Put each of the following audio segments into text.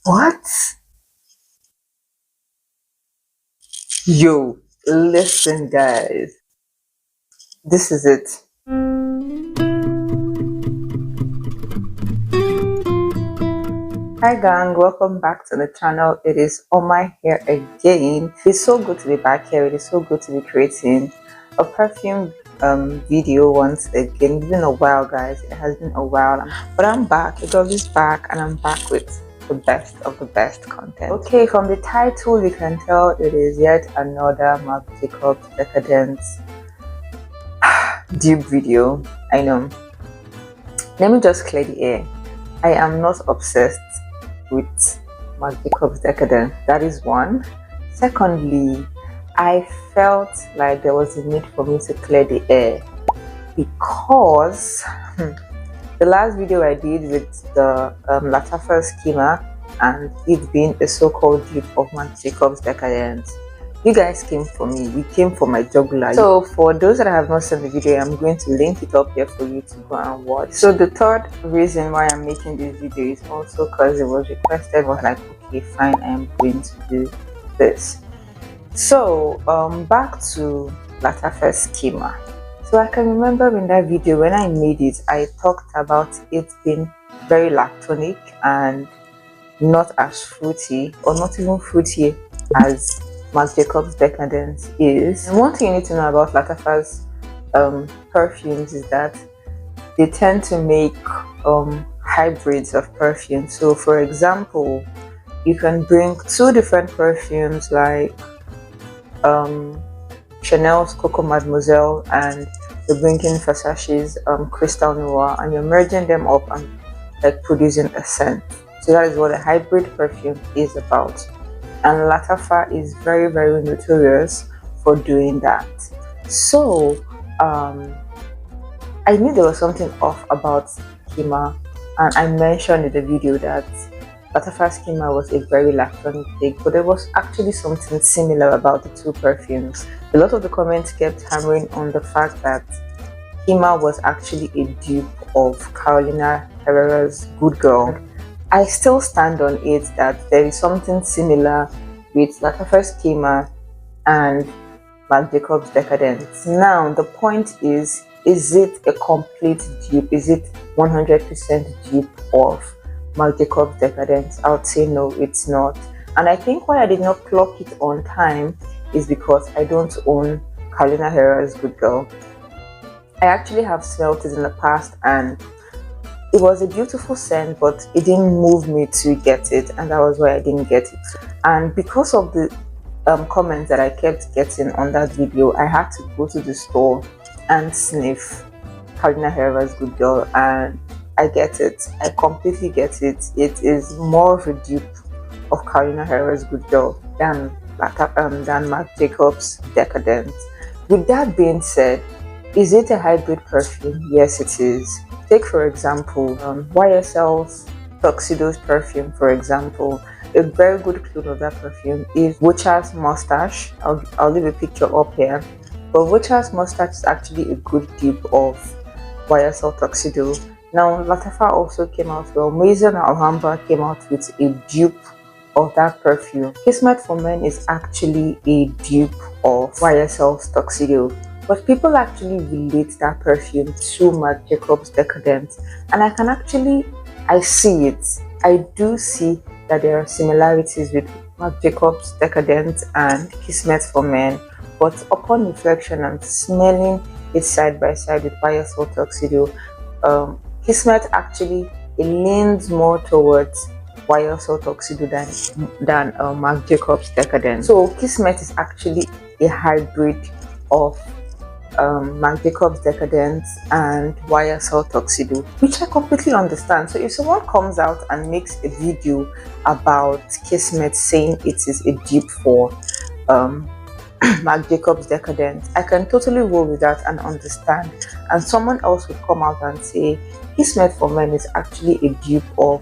What? Yo, listen, guys. This is it. Hi gang, welcome back to the channel. It is Oma here again. It's so good to be back here. It is so good to be creating a perfume video once again. It's been a while, guys. It has been a while, but I'm back. The girl is back, and I'm back with the best of the best content. Okay, from the title you can tell it is yet another Marc Jacobs Decadence dupe video. I know. Let me just clear the air. I am not obsessed with Marc Jacobs Decadence. That is one. Secondly, I felt like there was a need for me to clear the air because the last video I did with the Lattafa qimmah and it being a so-called dupe of Marc Jacobs Decadence, you guys came for me. You came for my jugular. So for those that have not seen the video, I'm going to link it up here for you to go and watch. So the third reason why I'm making this video is also because it was requested. Was like, okay, fine, I'm going to do this. So back to Lattafa qimmah. So I can remember in that video when I made it, I talked about it being very lactonic and not as fruity, or not even fruity as Marc Jacobs Decadence is. And one thing you need to know about Lattafa's perfumes is that they tend to make hybrids of perfumes. So for example, you can bring two different perfumes like Chanel's Coco Mademoiselle and you're bringing Versace's Crystal Noir, and you're merging them up and like producing a scent. So that is what a hybrid perfume is about. And Lattafa is very, very notorious for doing that. So I knew there was something off about qimmah, and I mentioned in the video that Lattafa's qimmah was a very lactonic take, but there was actually something similar about the two perfumes. A lot of the comments kept hammering on the fact that qimmah was actually a dupe of Carolina Herrera's Good Girl. I still stand on it that there is something similar with Lattafa's qimmah and Marc Jacobs Decadence. Now the point is it a complete dupe? Is it 100% dupe of Marc Jacobs Decadence? I would say no, it's not. And I think why I did not clock it on time is because I don't own Carolina Herrera's Good Girl. I actually have smelt it in the past and it was a beautiful scent, but it didn't move me to get it, and that was why I didn't get it. And because of the comments that I kept getting on that video, I had to go to the store and sniff Carolina Herrera's Good Girl, and I get it. I completely get it. It is more of a dupe of Carolina Herrera's Good Girl than Marc Jacobs Decadence. With that being said, is it a hybrid perfume? Yes, it is. Take for example YSL's Tuxedo's perfume. For example, a very good clue of that perfume is Xoxo's Mustache. I'll leave a picture up here. But Xoxo's Mustache is actually a good dupe of YSL Tuxedo. Now Lattafa also came out well. Maison Alhambra came out with a dupe of that perfume. Kismet for Men is actually a dupe of YSL's Tuxedo. But people actually relate that perfume to Marc Jacobs Decadence, and I see it. I do see that there are similarities with Marc Jacobs Decadence and Kismet for Men, but upon reflection and smelling it side by side with YSL Tuxedo, Kismet actually it leans more towards YSL Tuxedo than Marc Jacobs Decadence. So Kismet is actually a hybrid of Marc Jacobs Decadence and YSL Tuxedo, which I completely understand. So if someone comes out and makes a video about Kismet saying it is a dupe for Marc Jacobs Decadence, I can totally roll with that and understand. And someone else would come out and say Kismet for Men is actually a dupe of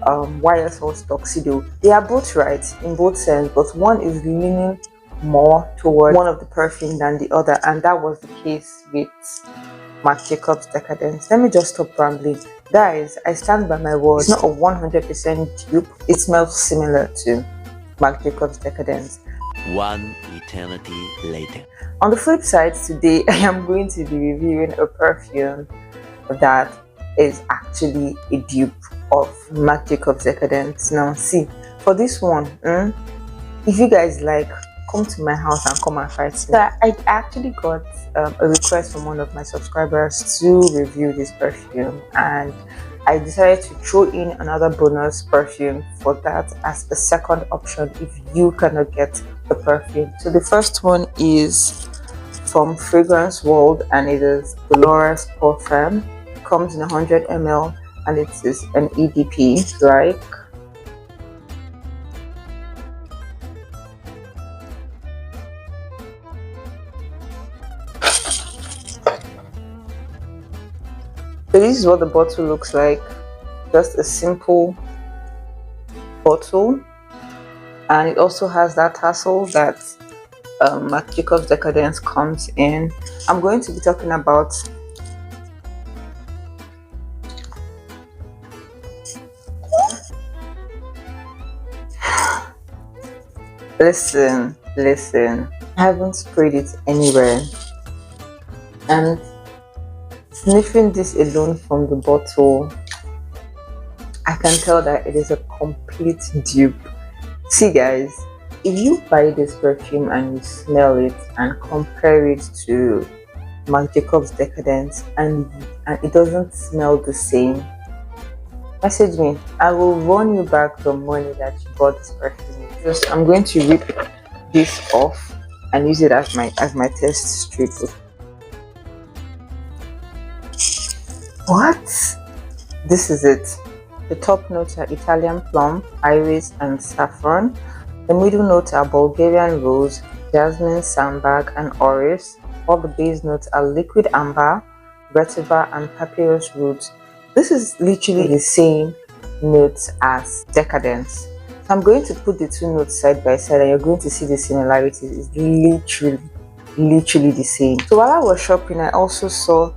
YSL's Tuxedo. They are both right in both sense, but one is leaning more towards one of the perfume than the other, and that was the case with Marc Jacobs Decadence. Let me just stop rambling Guys, I stand by my word. It's not a 100% dupe. It smells similar to Marc Jacobs Decadence. One eternity later. On the flip side, today I am going to be reviewing a perfume that is actually a dupe of Marc Jacobs Decadence. Now see, for this one, if you guys like, come to my house and come and fight me. So I actually got a request from one of my subscribers to review this perfume, and I decided to throw in another bonus perfume for that as a second option if you cannot get the perfume. So the first one is from Fragrance World, and it is Dolores Parfum. It comes in 100 ml and it is an EDP, right? So this is what the bottle looks like. Just a simple bottle, and it also has that tassel that Marc Jacobs Decadence comes in. I'm going to be talking about listen, I haven't sprayed it anywhere, and sniffing this alone from the bottle, I can tell that it is a complete dupe. See guys, if you buy this perfume and you smell it and compare it to Marc Jacobs Decadence and it doesn't smell the same, message me. I will run you back the money that you bought this perfume. Just I'm going to rip this off and use it as my test strip. What? This is it. The top notes are Italian plum, iris, and saffron. The middle notes are Bulgarian rose, jasmine, sambac, and orris. All the base notes are liquid amber, vetiver, and papyrus roots. This is literally the same notes as Decadence. So I'm going to put the two notes side by side and you're going to see the similarities. It's literally the same. So while I was shopping, I also saw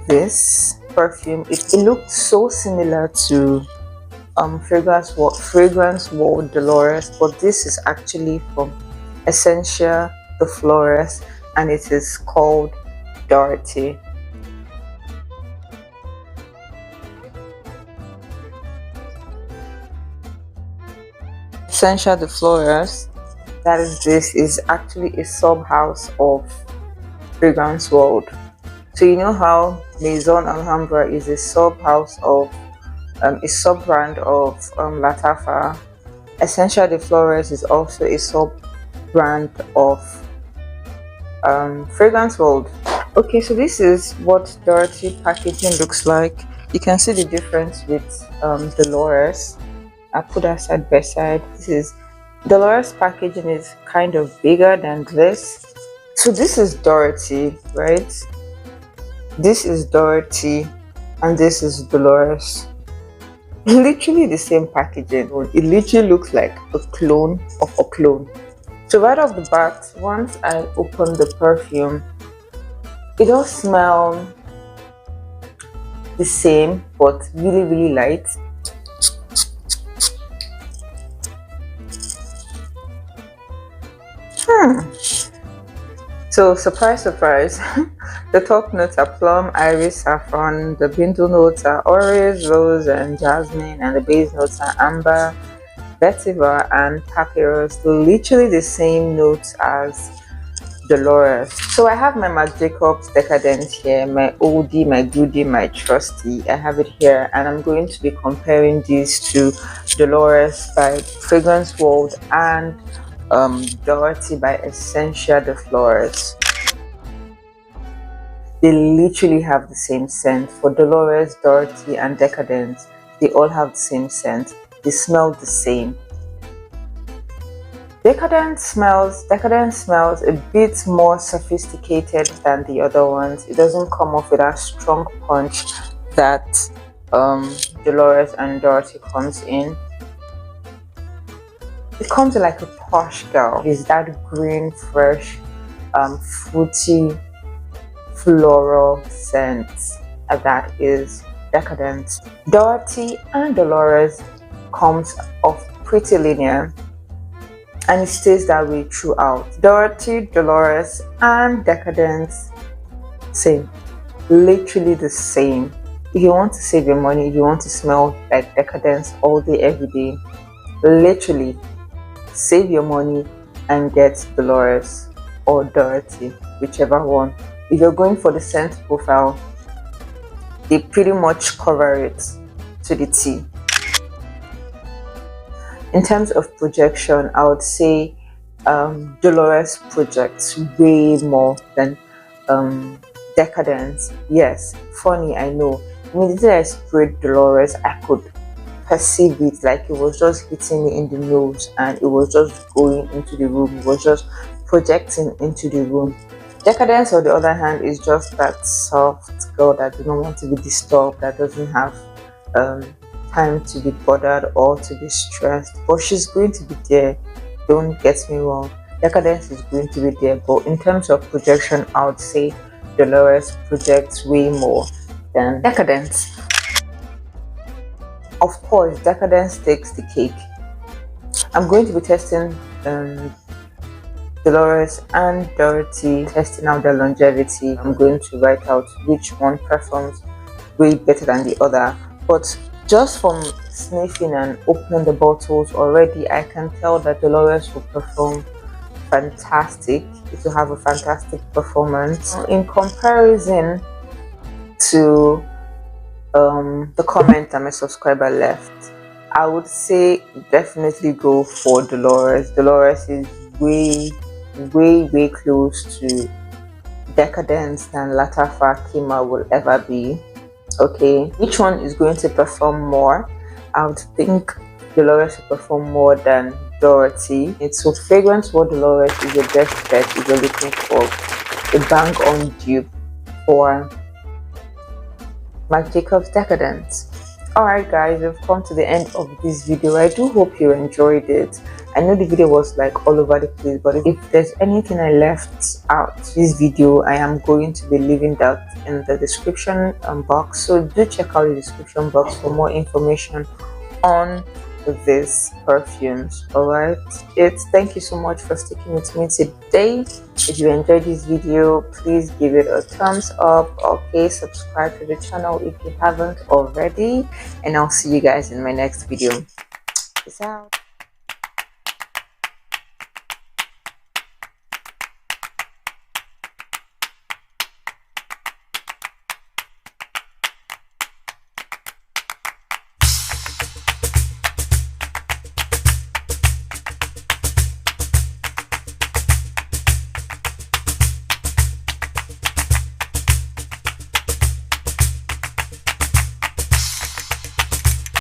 this perfume. It looked so similar to Fragrance World Dolores, but this is actually from Essentia de Flores and it is called Dorothy. Essentia de Flores, this is actually a sub house of Fragrance World. So you know how Maison Alhambra is a sub house of a sub brand of Lattafa. Essentia de Flores is also a sub brand of Fragrance World. Okay, so this is what Dorothy packaging looks like. You can see the difference with Dolores. I put that side by side. This is Dolores packaging is kind of bigger than this. So this is Dorothy, right? This is Dorothy and this is Dolores. Literally the same packaging. It literally looks like a clone of a clone. So right off the bat, once I open the perfume, it does smell the same but really light. So surprise the top notes are plum, iris, saffron. The middle notes are orris, rose, and jasmine, and the base notes are amber, vetiver, and papyrus. Literally the same notes as Dolores. So I have my Marc Jacobs Decadence here, my oldie, my goodie, my trusty. I have it here, and I'm going to be comparing these to Dolores by Fragrance World and Dorothy by Essentia de Flores. They literally have the same scent. For Dolores, Dorothy, and Decadence, they all have the same scent. They smell the same. Decadence smells a bit more sophisticated than the other ones. It doesn't come off with that strong punch that Dolores and Dorothy comes in. It comes like a posh girl. It's that green, fresh, fruity, floral scent that is Decadence. Dorothy and Dolores comes off pretty linear, and it stays that way throughout. Dorothy, Dolores, and Decadence, same. Literally the same. If you want to save your money, if you want to smell like Decadence all day, every day, literally save your money and get Dolores or Dorothy, whichever one. If you're going for the scent profile, they pretty much cover it to the T. In terms of projection, I would say Dolores projects way more than Decadence. Yes, funny, I know. Immediately I sprayed Dolores, I could perceive it like it was just hitting me in the nose, and it was just going into the room. It was just projecting into the room. Decadence, on the other hand, is just that soft girl that does not want to be disturbed, that doesn't have time to be bothered or to be stressed, but she's going to be there. Don't get me wrong, Decadence is going to be there, but in terms of projection, I would say Dolores projects way more than Decadence. Of course, Decadence takes the cake. I'm going to be testing Dolores and Dorothy, testing out their longevity. I'm going to write out which one performs way better than the other, but just from sniffing and opening the bottles already, I can tell that Dolores will perform fantastic. It will have a fantastic performance. In comparison to the comment that my subscriber left, I would say definitely go for Dolores. Dolores is way close to Decadence than Lattafa qimmah will ever be. Okay, which one is going to perform more? I would think Dolores will perform more than Dorothy. It's so fragrance for Dolores is your best bet if you're looking for a bang on dupe for Marc Jacobs Decadence. Alright guys, we've come to the end of this video. I do hope you enjoyed it. I know the video was like all over the place, but if there's anything I left out this video, I am going to be leaving that in the description box, so do check out the description box for more information on these perfumes. Alright, thank you so much for sticking with me today. If you enjoyed this video, please give it a thumbs up. Okay, subscribe to the channel if you haven't already, and I'll see you guys in my next video. Peace out.